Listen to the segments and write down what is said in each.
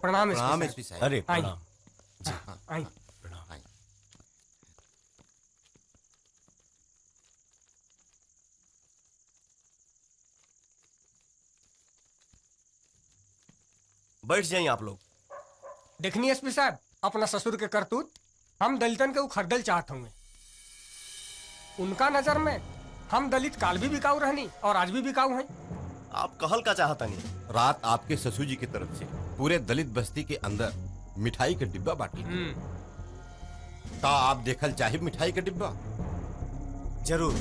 प्रणाम प्रणाम SP SP साहब। अरे आई। प्रणाम। जी हाँ, आई। प्रणाम। आई। बैठ जाइए आप लोग। देखनी एसपी साहब, अपना ससुर के करतूत हम दलितन के उखड़दल चाहत होंगे। उनका नजर में हम दलित काल भी बिकाऊ रहनी और आज भी बिकाऊ हैं। आप कहल का चाहता नहीं? रात आपके ससुर जी की तरफ से पूरे दलित बस्ती के अंदर मिठाई का डिब्बा बांटी। का आप देखल चाहे मिठाई का डिब्बा? जरूर।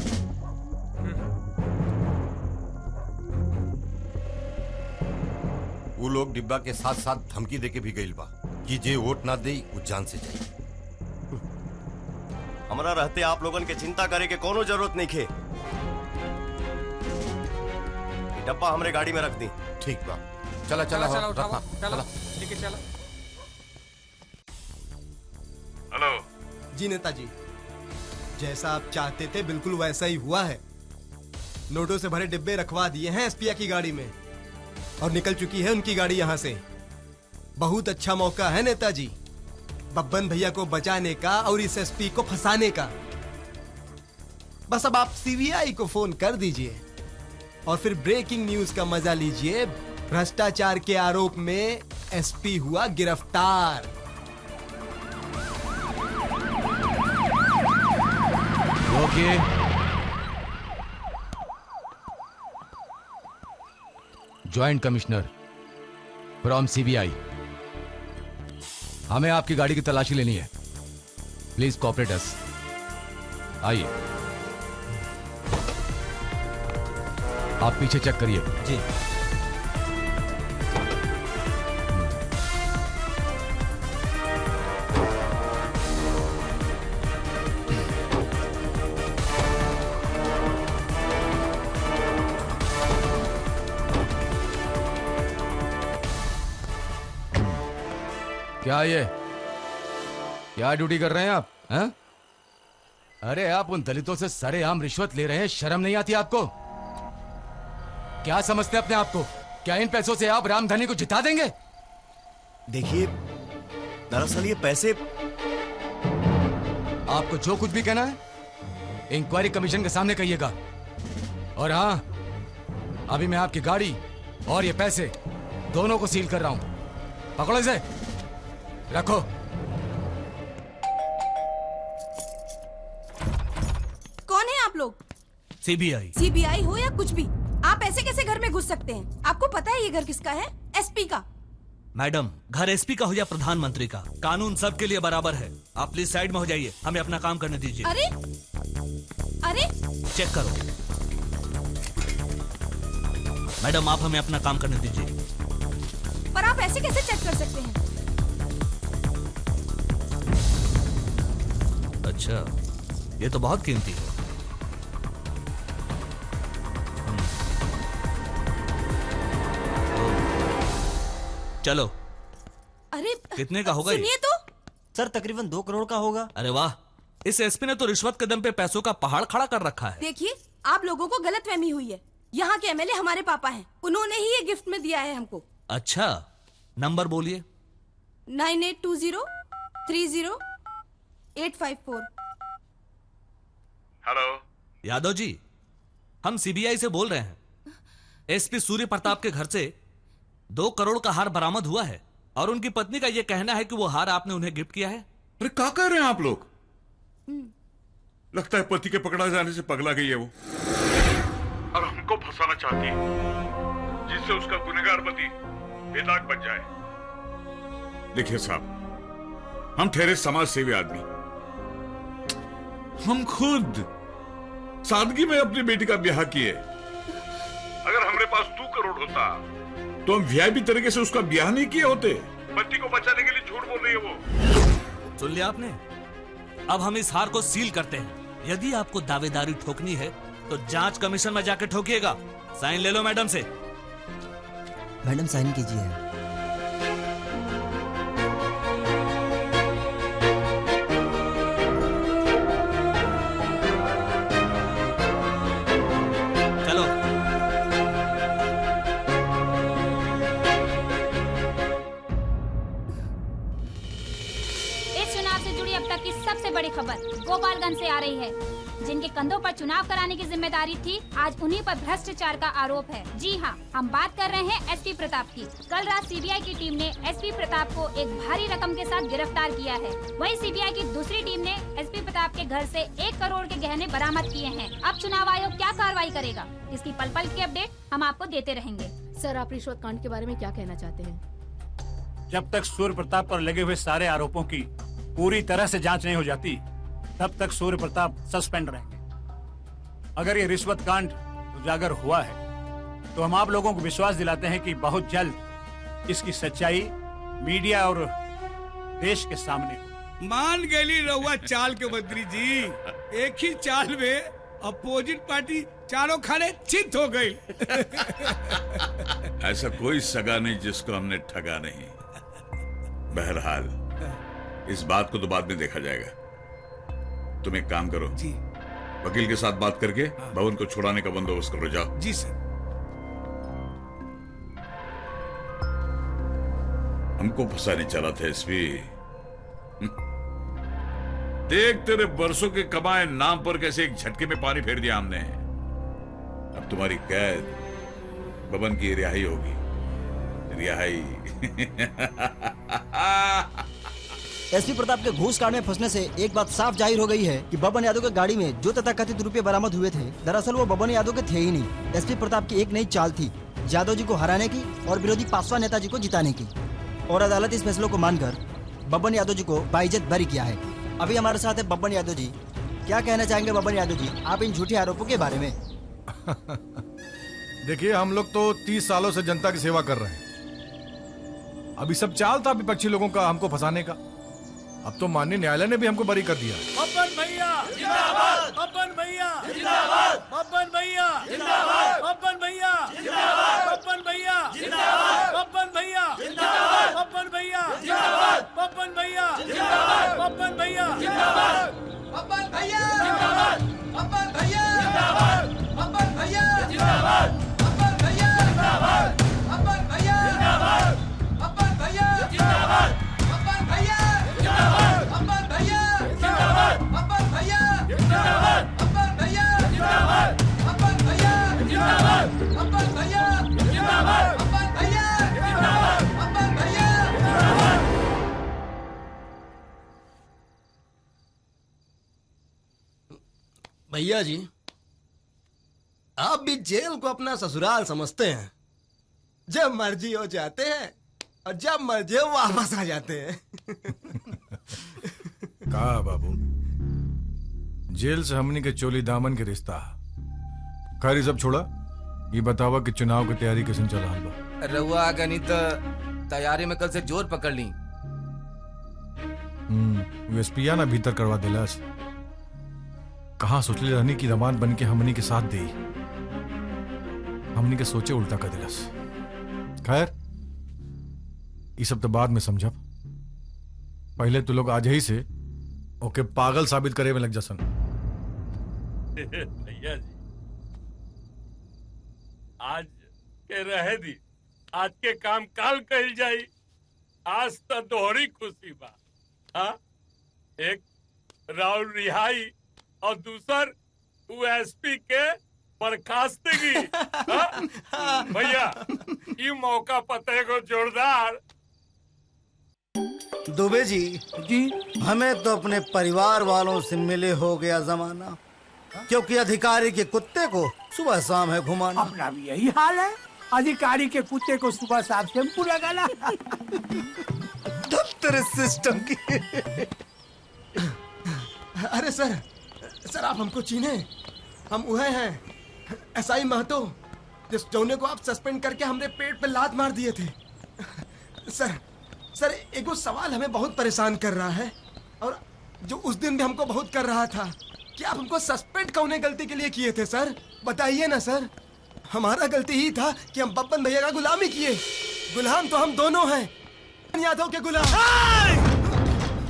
वो लोग डिब्बा के साथ साथ धमकी देके भी गइल बा कि जे वोट ना दे वो जान से जाए। हमारा रहते आप लोगन के चिंता करे के कोनो जरूरत नहीं खे। ये डब्बा हमरे गाड़ी में रख दी। ठीक बा, चला चला चला हो, उठाओ, रखा, चला चला। लेके चला। हेलो जी नेताजी, जैसा आप चाहते थे बिल्कुल वैसा ही हुआ है। नोटों से भरे डिब्बे रखवा दिए हैं एसपीया की गाड़ी में और निकल चुकी है उनकी गाड़ी यहाँ से। बहुत अच्छा मौका है नेताजी, बब्बन भैया को बचाने का और इस एसपी को फंसाने का। बस अब आप सीबीआई को फोन कर दीजिए और फिर ब्रेकिंग न्यूज का मजा लीजिए। भ्रष्टाचार के आरोप में एसपी हुआ गिरफ्तार। Okay, joint commissioner from CBI, हमें आपकी गाड़ी की तलाशी लेनी है। प्लीज कोऑपरेट अस। आइए, आप पीछे चेक करिए। जी। क्या ये, क्या ड्यूटी कर रहे हैं आप? हैं? अरे आप उन दलितों से सरेआम रिश्वत ले रहे हैं, शर्म नहीं आती आपको? क्या समझते हैं अपने आप को? क्या इन पैसों से आप रामधनी को जिता देंगे? देखिए, दरअसल ये पैसे आपको जो कुछ भी कहना है इंक्वायरी कमीशन के सामने कहिएगा। और हाँ, अभी मैं आपकी गाड़ी और ये पैसे दोनों को सील कर रहा हूं। पकड़ो इसे, रखो। कौन है आप लोग? सीबीआई। सीबीआई हो या कुछ भी, आप ऐसे कैसे घर में घुस सकते हैं? आपको पता है ये घर किसका है? एसपी का। मैडम, घर एसपी का हो या प्रधानमंत्री का, कानून सबके लिए बराबर है। आप प्लीज साइड में हो जाइए, हमें अपना काम करने दीजिए। अरे अरे, चेक करो। मैडम, आप हमें अपना काम करने दीजिए। पर आप ऐसे कैसे चेक कर सकते हैं? अच्छा, ये तो बहुत कीमती है। चलो। अरे कितने का होगा ये? सुनिए तो। सर तकरीबन 2 करोड़ का होगा। अरे वाह, इस एसपी ने तो रिश्वत के दम पे पैसों का पहाड़ खड़ा कर रखा है। देखिए, आप लोगों को गलतफहमी हुई है। यहाँ के एमएलए हमारे पापा हैं, उन्होंने ही ये गिफ्ट में दिया है हमको। अच्छा, नंबर बोलिए। 9820300854। हेलो यादव जी, हम सीबीआई से बोल रहे हैं। एसपी सूर्य प्रताप के घर से 2 करोड़ का हार बरामद हुआ है और उनकी पत्नी का यह कहना है कि वो हार आपने उन्हें गिफ्ट किया है। अरे क्या कह रहे हैं आप लोग? लगता है पति के पकड़ा जाने से पगला गई है वो और हमको फंसाना चाहती है, जिससे उसका गुनहगार पति बेदाग बच जाए। देखिए साहब, हम ठहरे समाज सेवी आदमी, हम खुद सादगी में अपनी बेटी का ब्याह किए। अगर हमारे पास 2 करोड़ होता तो हम वीआईपी तरीके से उसका ब्याह नहीं किए होते। पति को बचाने के लिए झूठ बोल रही है वो। सुन लिया आपने? अब हम इस हार को सील करते हैं। यदि आपको दावेदारी ठोकनी है तो जांच कमीशन में जाकर ठोकिएगा। साइन ले लो मैडम से। मैडम साइन कीजिए। चलो। गोपालगंज से आ रही है। जिनके कंधों पर चुनाव कराने की जिम्मेदारी थी, आज उन्हीं पर भ्रष्टाचार का आरोप है। जी हाँ, हम बात कर रहे हैं एसपी प्रताप की। कल रात सीबीआई की टीम ने एसपी प्रताप को एक भारी रकम के साथ गिरफ्तार किया है। वहीं सीबीआई की दूसरी टीम ने एसपी प्रताप के घर से 1 करोड़ के गहने बरामद किए हैं। अब चुनाव आयोग क्या कार्रवाई करेगा, इसकी पल पल की अपडेट हम आपको देते रहेंगे। सर, आप रिश्वत कांड के बारे में क्या कहना चाहते हैं? जब तक सूर्य प्रताप पर लगे हुए सारे आरोपों की पूरी तरह से जांच नहीं हो जाती, तब तक सूर्य प्रताप सस्पेंड रहेंगे। अगर ये रिश्वत कांड उजागर हुआ है तो हम आप लोगों को विश्वास दिलाते हैं कि बहुत जल्द इसकी सच्चाई मीडिया और देश के सामने हो। मान गई रहुआ चाल के मंत्री जी, एक ही चाल में अपोजिट पार्टी चारों खाने चित हो गई। ऐसा कोई सगा नहीं जिसको हमने ठगा नहीं। बहरहाल इस बात को तो बाद में देखा जाएगा। तुम एक काम करो जी, वकील के साथ बात करके भवन को छुड़ाने का बंदोबस्त करो। जाओ। जी सर। हमको फंसाने चला था एसपी। देख तेरे बरसों के कमाए नाम पर कैसे एक झटके में पानी फेर दिया हमने। अब तुम्हारी कैद, बबन की रिहाई होगी। रिहाई। एसपी प्रताप के घूस कांड में फंसने से एक बात साफ जाहिर हो गई है कि बबन यादव के गाड़ी में जो तथाकथित रुपए बरामद हुए थे, दरअसल वो बबन यादव के थे ही नहीं। एसपी प्रताप की एक नई चाल थी, यादव जी को हराने की और विरोधी पासवान नेताजी को जिताने की। और अदालत इस फैसले को मानकर बबन यादव जी को बाइज्जत बरी किया है। अभी हमारे साथ है बबन यादव जी। क्या कहना चाहेंगे बबन यादव जी आप इन झूठे आरोपों के बारे में? देखिए, हम लोग तो 30 सालों से जनता की सेवा कर रहे हैं। अभी सब चाल था विपक्षी लोगों का हमको फंसाने का। अब तो माननीय न्यायालय ने भी हमको बरी कर दिया। बब्बन भैया जिंदाबाद, बब्बन भैया जिंदाबाद, बब्बन भैया जिंदाबाद, बब्बन भैया जिंदाबाद, बब्बन भैया जिंदाबाद, बब्बन भैया जिंदाबाद, बब्बन भैया जिंदाबाद, बब्बन भैया जिंदाबाद, बब्बन भैया जिंदाबाद, बब्बन भैया जिंदाबाद, बब्बन भैया जिंदाबाद, बब्बन भैया जिंदाबाद, बब्बन भैया जिंदाबाद, बब्बन भैया जिंदाबाद, बब्बन भैया जिंदाबाद, बब्बन भैया अब्बन भैया जिंदाबाद, अब्बन भैया जिंदाबाद, अब्बन भैया जिंदाबाद, अब्बन भैया जिंदाबाद, अब्बन भैया जिंदाबाद, अब्बन भैया जिंदाबाद, अब्बन भैया जिंदाबाद। भैया जी, आप भी जेल को अपना ससुराल समझते हैं। जब मर्जी हो जाते हैं और जब मर्जी हो वापस आ जाते हैं। कहा बाबू, जेल से हमनी के चोली दामन के रिश्ता। खैर सब छोड़ा, ये बतावा कि चुनाव की तैयारी कैसे चल रहा बा? रहुआ आ गनी तो तैयारी में कल से जोर पकड़ ली। यूएसपीया ना भीतर करवा दिलास। कहाँ सोचले रहनी की दमाद बन के हमनी के साथ दे, हमनी के सोचे उल्टा कर दिलास। खैर ये सब तो बाद में समझब। पहले तो लोग आज ही से ओके पागल साबित करे में लग जसन। भैया जी, आज के रहे दी, आज के काम काल कल जाई। आज तो दोहरी खुशी बा। हाँ? एक राहुल रिहाई और दूसर यूएसपी के बर्खास्तगी। भैया ये मौका पते को जोरदार। दुबे जी हमें तो अपने परिवार वालों से मिले हो गया जमाना, क्योंकि अधिकारी के कुत्ते को सुबह शाम है घुमाना। अपना भी यही हाल है, अधिकारी के कुत्ते को सुबह शाम शैम्पू लगाना। दफ्तर सिस्टम की। अरे सर, सर आप हमको चीने, हम वह हैं एसआई महतो, जिस जौने को आप सस्पेंड करके हमने पेट पे लात मार दिए थे। सर एगो सवाल हमें बहुत परेशान कर रहा है, और जो उस दिन भी हमको बहुत कर रहा था कि आप हमको सस्पेंड कौने गलती के लिए किए थे सर? बताइए ना सर। हमारा गलती ही था कि हम बब्बन भैया का गुलामी किए। गुलाम तो हम दोनों हैं, यादव के गुलाम।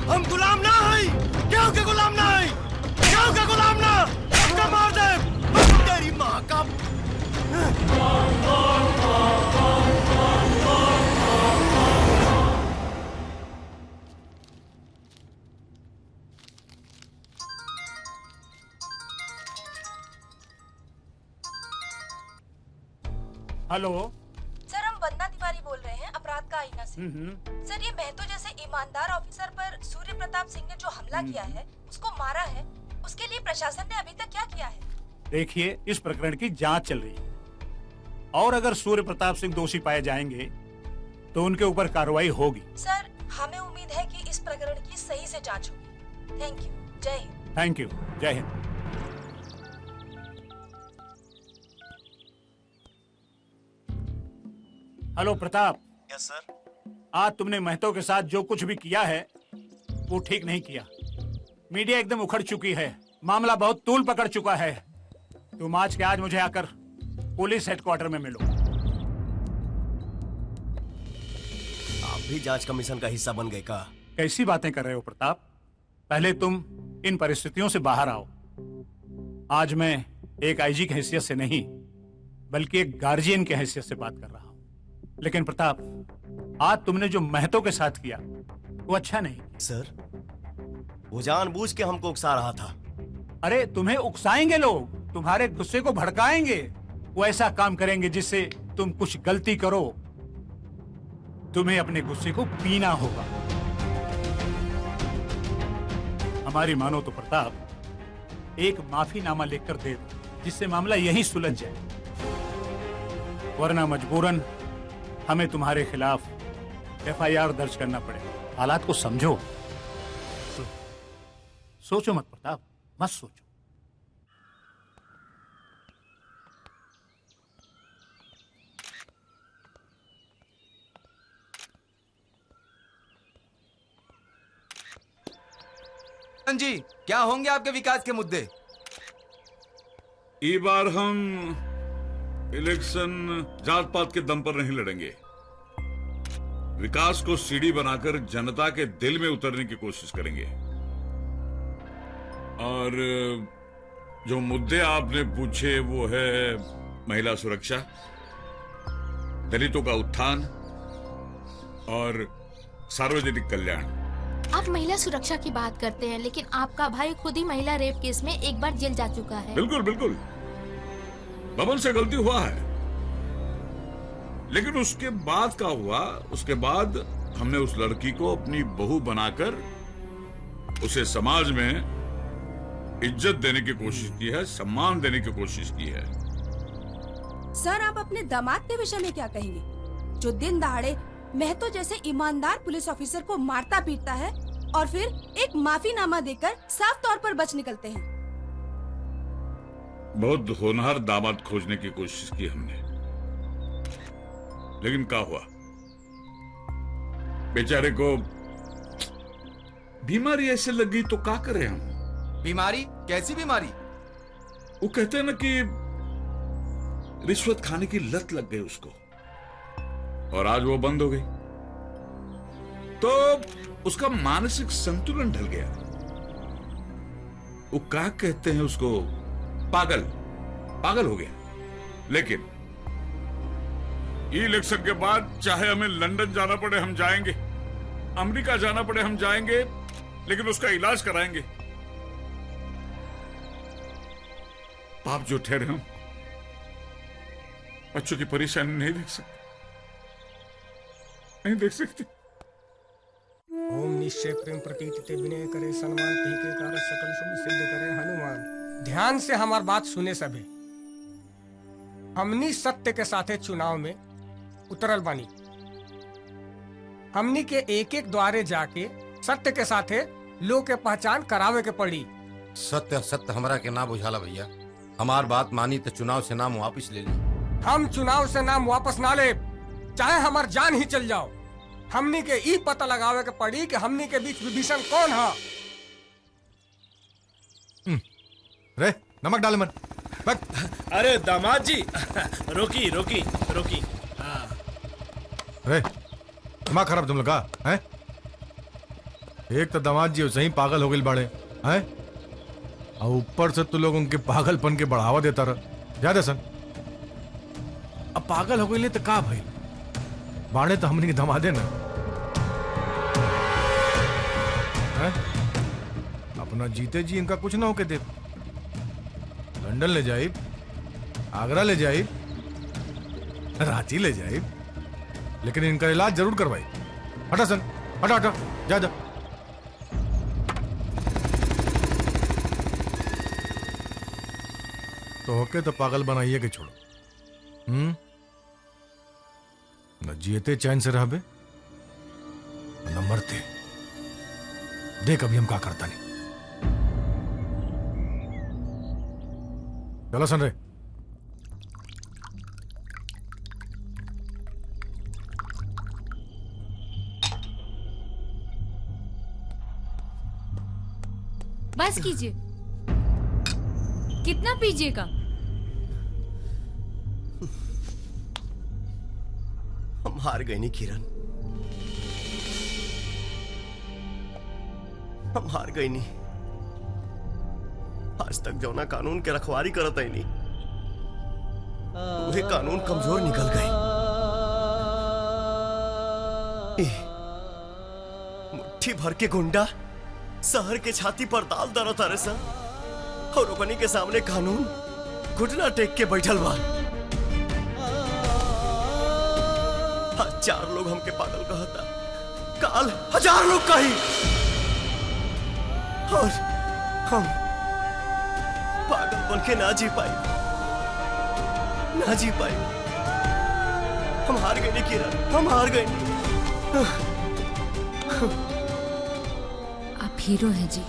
हम गुलाम ना हैं, क्यों के गुलाम ना हैं, क्यों के गुलाम ना, इसका मार दे तेरी माँ का। हेलो। सर हम वंदना तिवारी बोल रहे हैं अपराध का आईना से। सर ये महतो जैसे ईमानदार ऑफिसर पर सूर्य प्रताप सिंह ने जो हमला किया है, उसको मारा है, उसके लिए प्रशासन ने अभी तक क्या किया है? देखिए, इस प्रकरण की जांच चल रही है और अगर सूर्य प्रताप सिंह दोषी पाए जाएंगे तो उनके ऊपर कार्रवाई होगी। सर हमें उम्मीद है कि इस प्रकरण की सही से जांच होगी। Thank you. जय हिंद। Thank you. जय Hind. Hello Pratap. Yes sir. आज तुमने महतो के साथ जो कुछ भी किया है वो ठीक नहीं किया। मीडिया एकदम उखड़ चुकी है, मामला बहुत तूल पकड़ चुका है। तुम आज के आज मुझे आकर पुलिस हेडक्वार्टर में मिलो। आप भी जांच कमीशन का हिस्सा बन गए का? कैसी बातें कर रहे हो प्रताप? पहले तुम इन परिस्थितियों से बाहर आओ। आज मैं एक आईजी की हैसियत से नहीं बल्कि एक गार्जियन की हैसियत से बात कर रहा हूं। लेकिन प्रताप, आज तुमने जो महतो के साथ किया वो अच्छा नहीं। सर, वो जानबूझ के हमको उकसा रहा था। अरे तुम्हें उकसाएंगे लोग, तुम्हारे गुस्से को भड़काएंगे। वो ऐसा काम करेंगे जिससे तुम कुछ गलती करो। तुम्हें अपने गुस्से को पीना होगा। हमारी मानो तो प्रताप, एक माफीनामा लिखकर दे दो जिससे मामला यहीं सुलझ जाए, वरना मजबूरन हमें तुम्हारे खिलाफ एफआईआर दर्ज करना पड़ेगा। हालात को समझो। सोचो मत प्रताप, मत सोचो। जी, क्या होंगे आपके विकास के मुद्दे? इस बार हम इलेक्शन जात पात के दम पर नहीं लड़ेंगे। विकास को सीढ़ी बनाकर जनता के दिल में उतरने की कोशिश करेंगे। और जो मुद्दे आपने पूछे वो है महिला सुरक्षा, दलितों का उत्थान और सार्वजनिक कल्याण। आप महिला सुरक्षा की बात करते हैं, लेकिन आपका भाई खुद ही महिला रेप केस में एक बार जेल जा चुका है। बिल्कुल बिल्कुल, बबन से गलती हुआ है, लेकिन उसके बाद क्या हुआ? उसके बाद हमने उस लड़की को अपनी बहू बनाकर उसे समाज में इज्जत देने की कोशिश की है, सम्मान देने की कोशिश की है। सर आप अपने दामाद के विषय में क्या कहेंगे, जो दिन दहाड़े महतो जैसे ईमानदार पुलिस ऑफिसर को मारता पीटता है और फिर एक माफीनामा देकर साफ तौर पर बच निकलते हैं? बहुत होनहार दामाद खोजने की कोशिश की हमने, लेकिन क्या हुआ? बेचारे को बीमारी ऐसे लग गई तो क्या करें हम? बीमारी? कैसी बीमारी? वो कहते हैं ना कि रिश्वत खाने की लत लग गई उसको, और आज वो बंद हो गई तो उसका मानसिक संतुलन ढल गया। वो क्या कहते हैं उसको, पागल हो गया। लेकिन इलेक्शन के बाद चाहे हमें लंदन जाना पड़े हम जाएंगे, अमेरिका जाना पड़े हम जाएंगे, लेकिन उसका इलाज कराएंगे। पाप जो ठहरे हम बच्चों की परेशानी नहीं देख सकते, नहीं देख सकते। ओम निश्चय प्रेम प्रतीत ते विनय करे सन्मान ते के कारण सकल शुभ सिद्ध करे हनुमान। ध्यान से हमार बात सुने सभी। हमनी सत्य के साथे चुनाव में उतरल बानी। हमनी के एक एक द्वारे जाके सत्य के साथे लोग के पहचान करावे के पड़ी। सत्य सत्य हमरा के ना बुझाला भैया। हमार बात मानी तो चुनाव से नाम वापिस ले ली। हम चुनाव से नाम वापस ना ले, चाहे हमार जान ही चल जाओ। हमनी के ई पता लगावे के पड़ी कि हमनी के बीच विभीषण कौन है। रे नमक डाले मत। अरे दामाद जी, रोकी रोकी रोकी। रे दिमाग खराब तुम लोग का है? एक तो दामाद जी सही पागल हो गए बाड़े हैं, और ऊपर से तू लोग उनके पागलपन के बढ़ावा देता रहा। याद है सन? अब पागल हो गए तो का भाई बाड़े तो हमने धमादे ना है? अपना जीते जी इनका कुछ ना होके दे। लंदन ले जाए, आगरा ले जाए, रांची ले जाए, लेकिन इनका इलाज जरूर करवाई। हटा सन, हटा हटा, जा जा। तो होके तो पागल बनाइए कि छोड़ो। न जियते चैन से रहबे न मरते। देख अभी हम क्या करता नहीं। चलो सन रे। बस कीजिए। कितना पीजिएगा? हम हार गए नहीं किरण, हम हार गए नहीं। आज तक जो ना कानून के रखवारी करत है नहीं, वही कानून कमजोर निकल गए। मुट्ठी भर के गुंडा शहर के छाती पर दाल दरो तारे सा, और ओकनी के सामने कानून घुटना टेक के बैठल बा। आज 4 लोग हमके पागल कहता, काल 1000 लोग कही, और हम पागल बन के ना जी पाए, ना जी पाए। हम हार गए नहीं किरण, हम हार गए नहीं। आप हीरो हैं जी,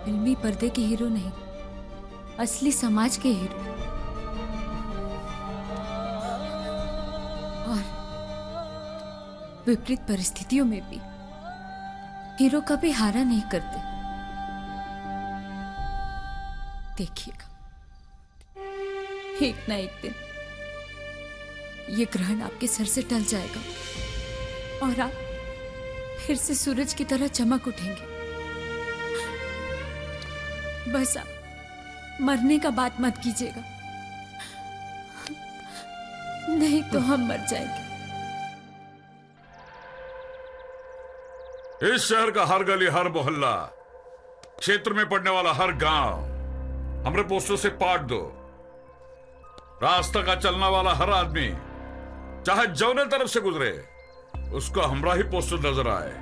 फिल्मी पर्दे के हीरो नहीं, असली समाज के हीरो। और विपरीत परिस्थितियों में भी हीरो कभी हारा नहीं करते। देखिएगा, एक ना एक दिन ये ग्रहण आपके सर से टल जाएगा और आप फिर से सूरज की तरह चमक उठेंगे। बस आप मरने का बात मत कीजिएगा, नहीं तो हम मर जाएंगे। इस शहर का हर गली, हर मोहल्ला, क्षेत्र में पड़ने वाला हर गांव हमरे पोस्टर से पाट दो। रास्ता का चलने वाला हर आदमी चाहे जौने तरफ से गुजरे, उसको हमरा ही पोस्टर नजर आए।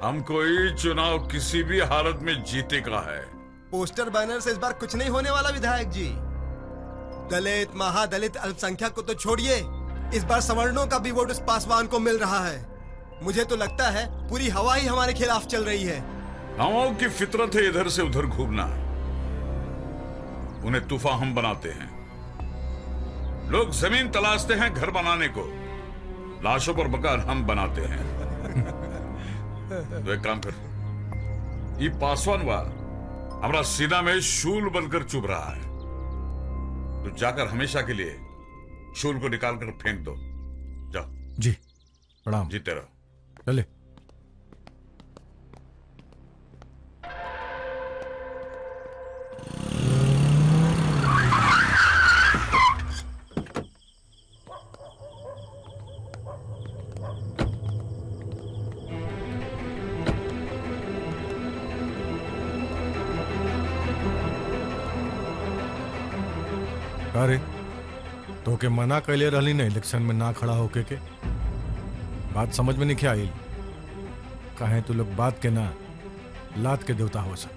हम कोई चुनाव किसी भी हालत में जीते का है। पोस्टर बैनर से इस बार कुछ नहीं होने वाला विधायक जी। दलित, महादलित, अल्पसंख्यक को तो छोड़िए, इस बार सवर्णों का भी वोट उस पासवान को मिल रहा है। मुझे तो लगता है पूरी हवा ही हमारे खिलाफ चल रही है। हवाओं की फितरत है इधर से उधर घूमना, उन्हें तूफान हम बनाते हैं। लोग जमीन तलाशते हैं घर बनाने को, लाशों पर मकान हम बनाते हैं। तो एक काम कर, ये पासवान वा हमारा सीना में शूल बनकर चुभ रहा है, तो जाकर हमेशा के लिए शूल को निकाल कर फेंक दो। जाओ। जी प्रणाम। जीते रहो। चले। अरे तो के मना कैले रहली ना इलेक्शन में ना खड़ा होके के? बात समझ में नहीं क्या आई? कहे तो लोग बात के ना लात के देवता हो सब,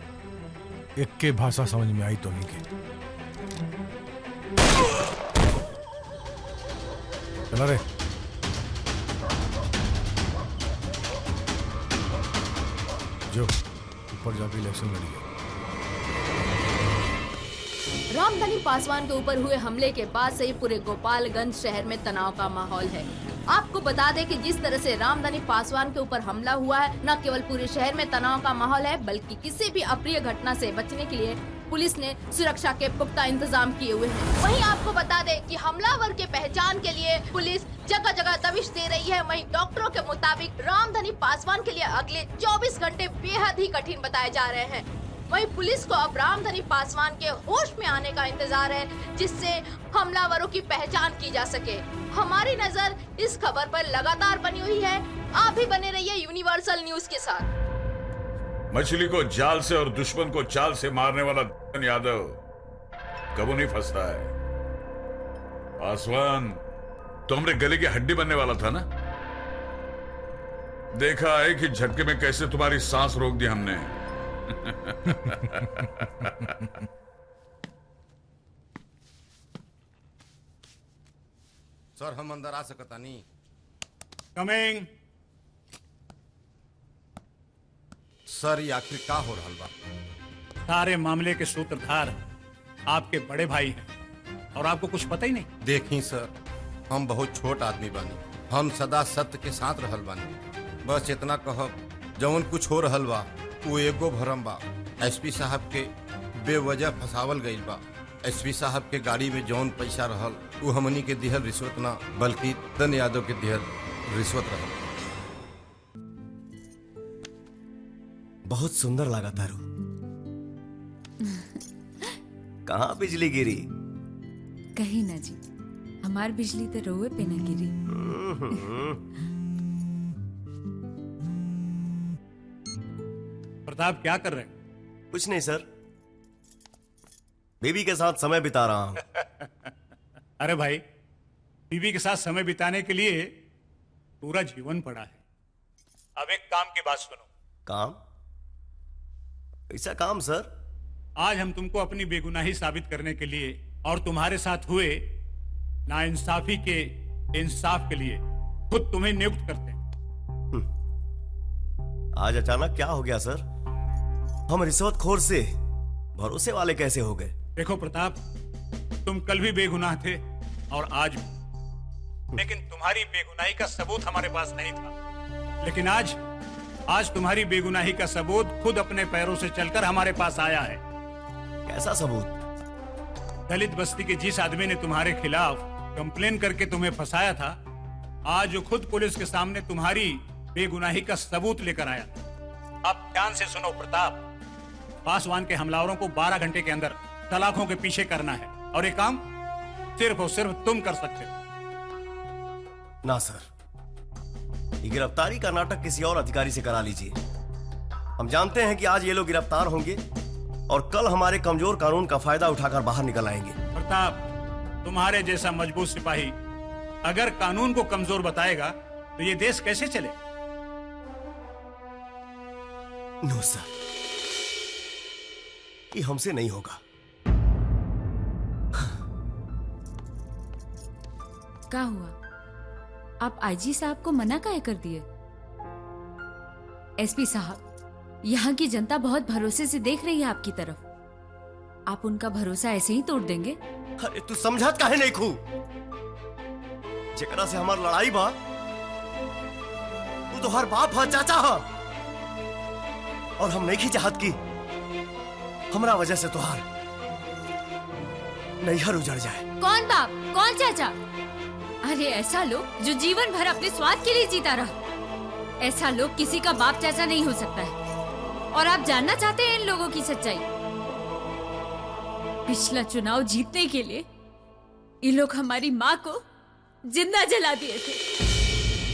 एक के भाषा समझ में आई तो नहीं के। चला रे। जो ऊपर जाके इलेक्शन लड़िए। रामधनी पासवान के ऊपर हुए हमले के बाद से ही पूरे गोपालगंज शहर में तनाव का माहौल है। आपको बता दें कि जिस तरह से रामधनी पासवान के ऊपर हमला हुआ है, न केवल पूरे शहर में तनाव का माहौल है, बल्कि किसी भी अप्रिय घटना से बचने के लिए पुलिस ने सुरक्षा के पुख्ता इंतजाम किए हुए हैं। वहीं आपको बता दें कि हमलावर के पहचान के लिए पुलिस जगह जगह दबिश दे रही है। वहीं डॉक्टरों के मुताबिक रामधनी पासवान के लिए अगले 24 घंटे बेहद ही कठिन बताए जा रहे हैं। वहीं पुलिस को अब रामधनी पासवान के होश में आने का इंतजार है, जिससे हमलावरों की पहचान की जा सके। हमारी नजर इस खबर पर लगातार बनी हुई है। आप भी बने रहिए यूनिवर्सल न्यूज के साथ। मछली को जाल से और दुश्मन को चाल से मारने वाला यादव कबो नहीं फंसता है। पासवान तो हमरे गले की हड्डी बनने वाला था ना। देखा है कि झटके में कैसे तुम्हारी सांस रोक दी हमने। सर हम अंदर आ सकता नहीं। कमिंग। सर ये आखिर का हो रहा बा? सारे मामले के सूत्रधार आपके बड़े भाई हैं और आपको कुछ पता ही नहीं। देखी सर, हम बहुत छोट आदमी बानी, हम सदा सत्य के साथ रहल बानी। बस इतना कहब, जवन कुछ हो रहल बा वो एगो भरम बा। एसपी साहब के बेवजह फंसावल गईल बा। एसपी साहब के गाड़ी में जौन पैसा रहल वो हमनी के दिहल रिश्वत ना, बल्कि धन यादव के दिहल रिश्वत रहल। बहुत सुंदर लगा तारू। कहाँ बिजली गिरी? कहीं ना जी, हमार बिजली तो रोए पे ना गिरी। प्रताप क्या कर रहे हैं? कुछ नहीं सर, बेबी के साथ समय बिता रहा हूं। अरे भाई, बीवी के साथ समय बिताने के लिए पूरा जीवन पड़ा है। अब एक काम की बात सुनो। काम? ऐसा काम सर? आज हम तुमको अपनी बेगुनाही साबित करने के लिए और तुम्हारे साथ हुए नाइंसाफी के इंसाफ के लिए खुद तुम्हें नियुक्त करते हैं। आज अचानक क्या हो गया सर? हम रिश्वतखोर से भरोसे वाले कैसे हो गए? देखो प्रताप, तुम कल भी बेगुनाह थे और आज भी, लेकिन तुम्हारी बेगुनाही का सबूत हमारे पास नहीं था। लेकिन आज तुम्हारी बेगुनाही का सबूत खुद अपने पैरों से चलकर हमारे पास आया है। कैसा सबूत? दलित बस्ती के जिस आदमी ने तुम्हारे खिलाफ कंप्लेन करके तुम्हें फंसाया था, आज वो खुद पुलिस के सामने तुम्हारी बेगुनाही का सबूत लेकर आया। अब ध्यान से सुनो प्रताप, पासवान के हमलावरों को 12 घंटे के अंदर सलाखों के पीछे करना है और ये काम सिर्फ और सिर्फ तुम कर सकते हो। ना सर, ये गिरफ्तारी का नाटक किसी और अधिकारी से करा लीजिए। हम जानते हैं कि आज ये लोग गिरफ्तार होंगे और कल हमारे कमजोर कानून का फायदा उठाकर बाहर निकल आएंगे। प्रताप, तुम्हारे जैसा मजबूत सिपाही अगर कानून को कमजोर बताएगा तो ये देश कैसे चले? नो सर, ये हमसे नहीं होगा। क्या हुआ? आप आईजी साहब को मना काहे कर दिए? एसपी साहब, यहाँ की जनता बहुत भरोसे से देख रही है आपकी तरफ। आप उनका भरोसा ऐसे ही तोड़ देंगे? अरे तू समझत काहे नहीं खू? जेकरा से हमार लड़ाई बा वो तो हर बाप हा, चाचा हा, और हम नहीं चाहत की हमरा वजह से तुहार नैहर उजड़ जाए। कौन बाप, कौन चाचा? अरे ऐसा लोग जो जीवन भर अपने स्वार्थ के लिए जीता रहा, ऐसा लोग किसी का बाप चाचा नहीं हो सकता है। और आप जानना चाहते हैं इन लोगों की सच्चाई? पिछला चुनाव जीतने के लिए ये लोग हमारी माँ को जिंदा जला दिए थे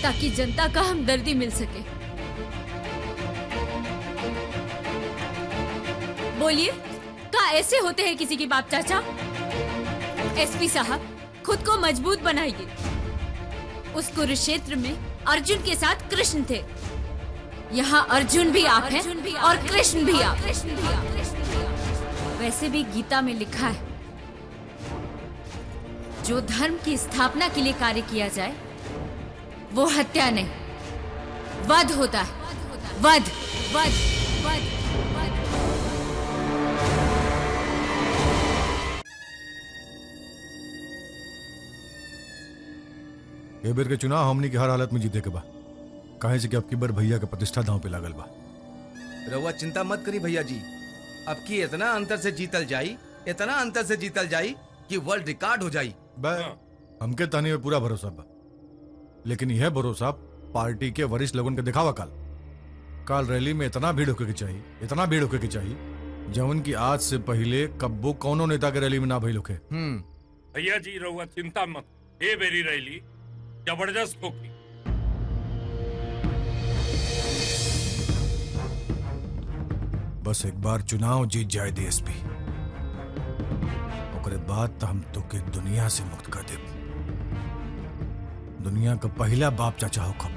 ताकि जनता का हमदर्दी मिल सके। बोलिए, क्या ऐसे होते हैं किसी की बाप चाचा? एसपी साहब, खुद को मजबूत बनाइए। उस कुरुक्षेत्र में अर्जुन के साथ कृष्ण थे, यहाँ अर्जुन भी आप हैं और कृष्ण भी आप। वैसे भी गीता में लिखा है, जो धर्म की स्थापना के लिए कार्य किया जाए वो हत्या नहीं, वध होता है। वध, वध, वध, वध। ए बेर के चुनाव हमनी के हर हालत में जीते के बा, काहे से कि अब की बार भैया के प्रतिष्ठा दांव पे लागल बा। रउआ चिंता मत करी भैया जी, अब की इतना अंतर से जीतल जाई, इतना अंतर से जीतल जाई कि वर्ल्ड रिकॉर्ड हो जाई। हमके तानी में पूरा भरोसा बा, लेकिन यह भरोसा पार्टी के वरिष्ठ लोगन के दिखावा काल रैली में इतना भीड़ होके के चाहिए, इतना भीड़ होके के चाहिए, जवन की आज से पहले कब्बो कौनो नेता के रैली में ना भइल होके। भैया जी रहुआ चिंता मत, ये बेरी रैली जबरदस्त होगी। बस एक बार चुनाव जीत जाए डीएसपी, ओकरे बाद तो हम तो के दुनिया से मुक्त कर दे। दुनिया का पहला बाप चाचा हो खब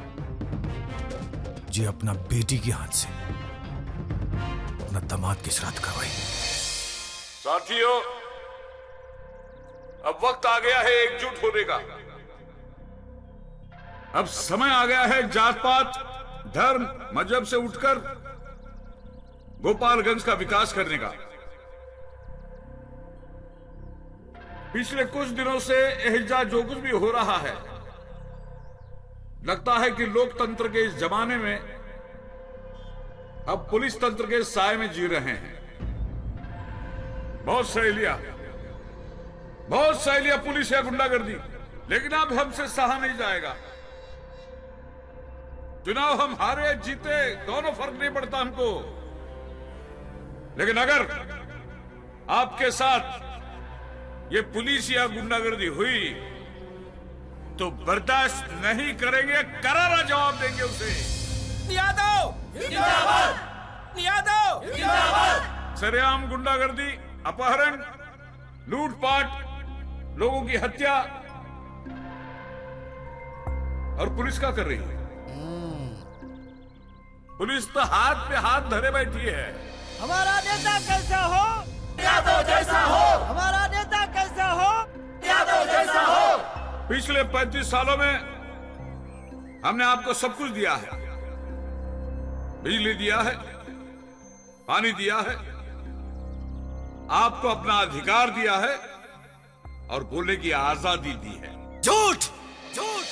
जी अपना बेटी के हाथ से अपना दामाद की श्राद्ध करवाई। साथियों, अब वक्त आ गया है एकजुट होने का। अब समय आ गया है जात पात, धर्म, मजहब से उठकर गोपालगंज का विकास करने का। पिछले कुछ दिनों से एहजा जो कुछ भी हो रहा है, लगता है कि लोकतंत्र के इस जमाने में अब पुलिस तंत्र के साए में जी रहे हैं। बहुत सहेलियां पुलिस या गुंडागर्दी, लेकिन अब हमसे सहा नहीं जाएगा। चुनाव हम हारे जीते दोनों फर्क नहीं पड़ता हमको, लेकिन अगर आपके साथ ये पुलिस या गुंडागर्दी हुई तो बर्दाश्त नहीं करेंगे, करारा जवाब देंगे उसे। यादव जिंदाबाद, यादव जिंदाबाद। सरेआम गुंडागर्दी, अपहरण, लूटपाट, लोगों की हत्या, और पुलिस क्या कर रही है? पुलिस तो हाथ पे हाथ धरे बैठी है। हमारा नेता कैसा हो? यादव जैसा हो। हमारा नेता कैसा हो? यादव जैसा हो। पिछले 35 सालों में हमने आपको सब कुछ दिया है। बिजली दिया है, पानी दिया है, आपको अपना अधिकार दिया है और बोलने की आजादी दी है। झूठ, झूठ।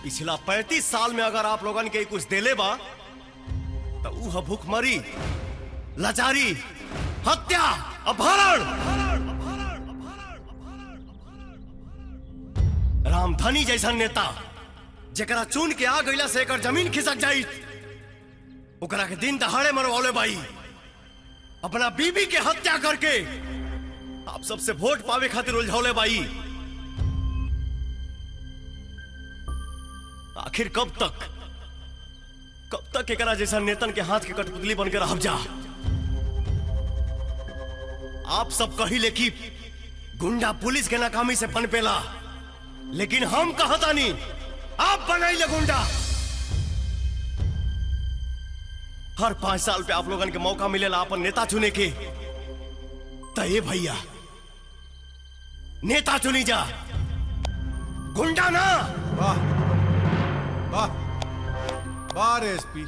पिछला 35 साल में अगर आप लोगन के कुछ देले बा तो ऊ भूखमरी, लाचारी, हत्या, अपहरण। रामधनी जैसा नेता जकरा चुन के आ गईला से एकर जमीन खिसक जाई, ओकरा के दिन दहाड़े मरवाले बाई, अपना बीबी के हत्या करके आप सबसे वोट पावे खातिर उलझावले बाई। आखिर कब तक एकरा जैसा नेतन के हाथ के कठपुतली बनकर रह जा? आप सब कहिले कि गुंडा पुलिस के नाकामी से पनपेला, लेकिन हम कहतानी आप बनाइले गुंडा। हर 5 साल पे आप लोगन के मौका मिलेला अपन नेता चुने के, तो ये भैया नेता चुनी जा, गुंडा ना। वाह वाह वाह एसपी,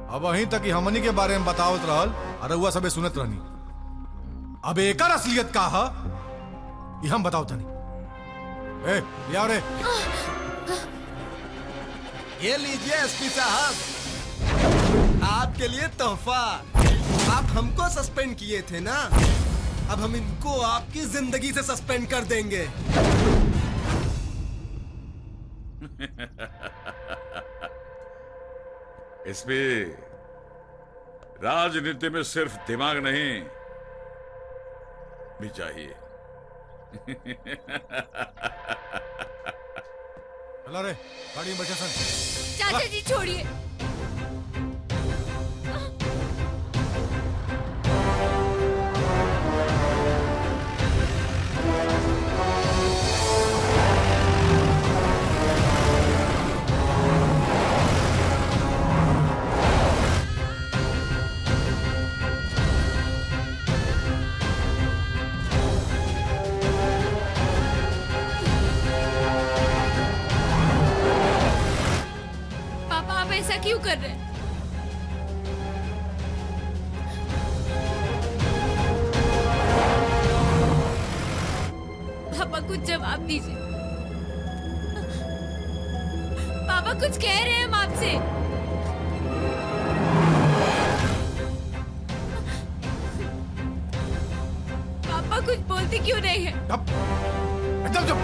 अब वहीं तक ही हमनी के बारे में बतावत रहल, अरे हुआ सबे सुनत रहनी। अब एकर असलियत का है ये हम बताओ तनी। ए लिया रे। ये लीजिए एसपी साहब, आपके लिए तोहफा। आप हमको सस्पेंड किए थे ना, अब हम इनको आपकी जिंदगी से सस्पेंड कर देंगे। इसमें राजनीति में सिर्फ दिमाग नहीं भी चाहिए। चला रे, गाड़ी में बैठे सन। चाचा जी छोड़िए। कर रहे हैं? पापा कुछ जवाब दीजिए। पापा कुछ कह रहे हैं हम आपसे। पापा कुछ बोलते क्यों नहीं है? एकदम चुप।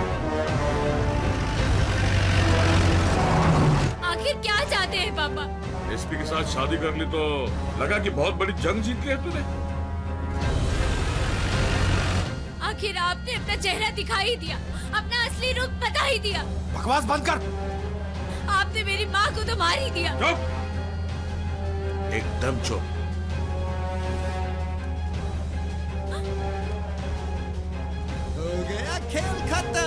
आखिर क्या चाहते हैं पापा? एसपी के साथ शादी कर ली तो लगा कि बहुत बड़ी जंग जीत लिया तूने। आखिर आपने अपना चेहरा दिखा ही दिया, अपना असली रूप बता ही दिया। बकवास बंद कर। आपने मेरी माँ को तो मार ही दिया। चुप, एकदम चुप। हो गया खेल खत्म।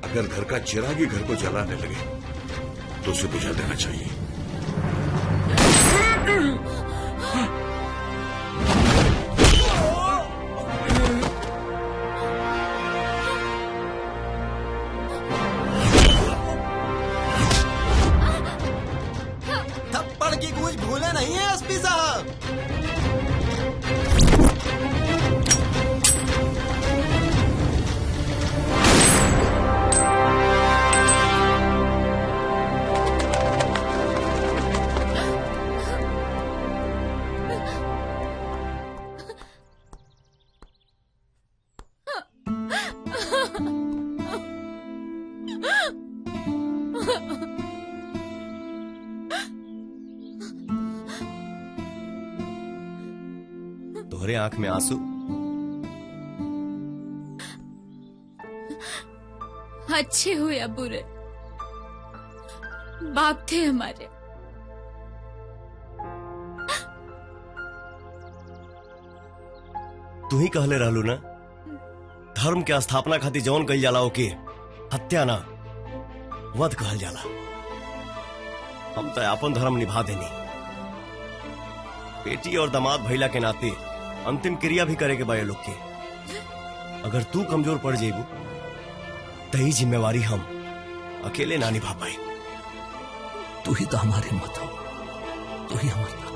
अगर घर का चिराग ही घर को जलाने लगे तो उसे बुझा देना चाहिए। थप्पड़ की गूंज भूले नहीं है एसपी साहब। तोहरे आंख में आंसू? अच्छे हो या बुरे, बाप थे हमारे। तू ही कहले रहलू ना, धर्म के स्थापना खातिर जौन कही जाला ओके हत्या ना वध कहल जाला। हम तो अपन धर्म निभा देनी। बेटी और दामाद भइला के नाते अंतिम क्रिया भी करे के बा ये लोग के। अगर तू कमजोर पड़ जेबू तो ही जिम्मेवारी हम अकेले ना निभा पाए। तू ही तो हमारे हिम्मत हो, तू ही हमारा